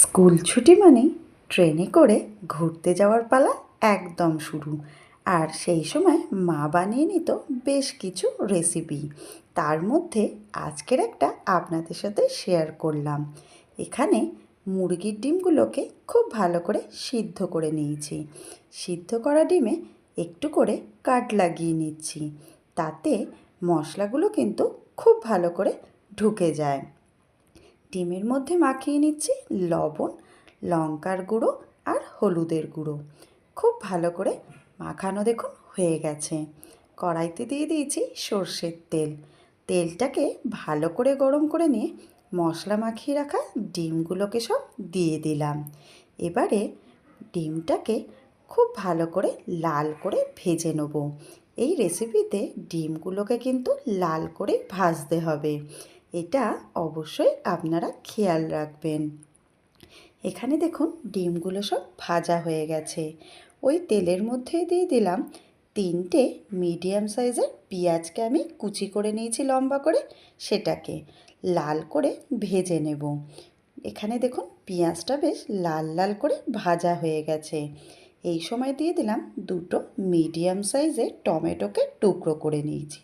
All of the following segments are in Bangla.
স্কুল ছুটি মানেই ট্রেনে করে ঘুরতে যাওয়ার পালা একদম শুরু। আর সেই সময় মা বানিয়ে নিত বেশ কিছু রেসিপি। তার মধ্যে আজকের একটা আপনাদের সাথে শেয়ার করলাম। এখানে মুরগির ডিমগুলোকে খুব ভালো করে সিদ্ধ করে নিয়েছি। সিদ্ধ করা ডিমে একটু করে কাট লাগিয়ে নিচ্ছি, তাতে মশলাগুলো কিন্তু খুব ভালো করে ঢুকে যায়। ডিমের মধ্যে মাখিয়ে নিচ্ছি লবণ, লঙ্কার গুঁড়ো আর হলুদের গুঁড়ো। খুব ভালো করে মাখানো দেখুন হয়ে গেছে। কড়াইতে দিয়ে দিয়েছি সর্ষের তেল। তেলটাকে ভালো করে গরম করে নিয়ে মশলা মাখিয়ে রাখা ডিমগুলোকে সব দিয়ে দিলাম। এবারে ডিমটাকে খুব ভালো করে লাল করে ভেজে নেব। এই রেসিপিতে ডিমগুলোকে কিন্তু লাল করে ভাজতে হবে, এটা অবশ্যই আপনারা খেয়াল রাখবেন। এখানে দেখুন ডিমগুলো সব ভাজা হয়ে গেছে। ওই তেলের মধ্যে দিয়ে দিলাম 3টে মিডিয়াম সাইজের পেঁয়াজকে আমি কুচি করে নিয়েছি লম্বা করে, সেটাকে লাল করে ভেজে নেব। এখানে দেখুন পেঁয়াজটা বেশ লাল লাল করে ভাজা হয়ে গেছে। এই সময় দিয়ে দিলাম 2টো মিডিয়াম সাইজের টমেটোকে টুকরো করে নিয়েছি।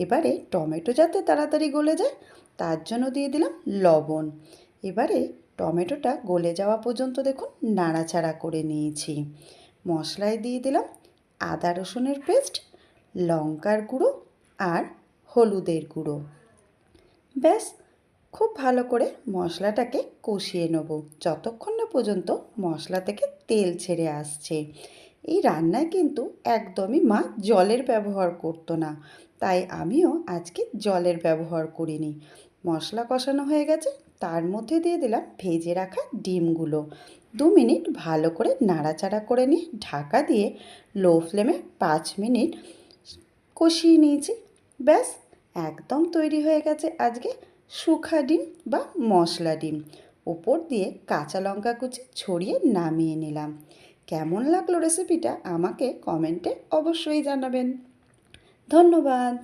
এবারে টমেটো যাতে তাড়াতাড়ি গলে যায় তার জন্য দিয়ে দিলাম লবণ। এবারে টমেটোটা গলে যাওয়া পর্যন্ত দেখুন নাড়াচাড়া করে নিয়েছি। মশলায় দিয়ে দিলাম আদা রসুনের পেস্ট, লঙ্কার গুঁড়ো আর হলুদের গুঁড়ো। ব্যাস, খুব ভালো করে মশলাটাকে কষিয়ে নেব যতক্ষণ না পর্যন্ত মশলা থেকে তেল ছেড়ে আসছে। এই রান্নায় কিন্তু একদমই মা জলের ব্যবহার করতো না, তাই আমিও আজকে জলের ব্যবহার করিনি। মশলা কষানো হয়ে গেছে, তার মধ্যে দিয়ে দিলাম ভেজে রাখা ডিমগুলো। 2 মিনিট ভালো করে নাড়াচাড়া করে নিয়ে ঢাকা দিয়ে লো ফ্লেমে 5 মিনিট কষিয়ে নিয়েছি। ব্যাস, একদম তৈরি হয়ে গেছে আজকে শুখা ডিম বা মশলা ডিম। ওপর দিয়ে কাঁচা লঙ্কা কুচি ছড়িয়ে নামিয়ে নিলাম। কেমন লাগলো রেসিপিটা আমাকে কমেন্টে অবশ্যই জানাবেন। ধন্যবাদ।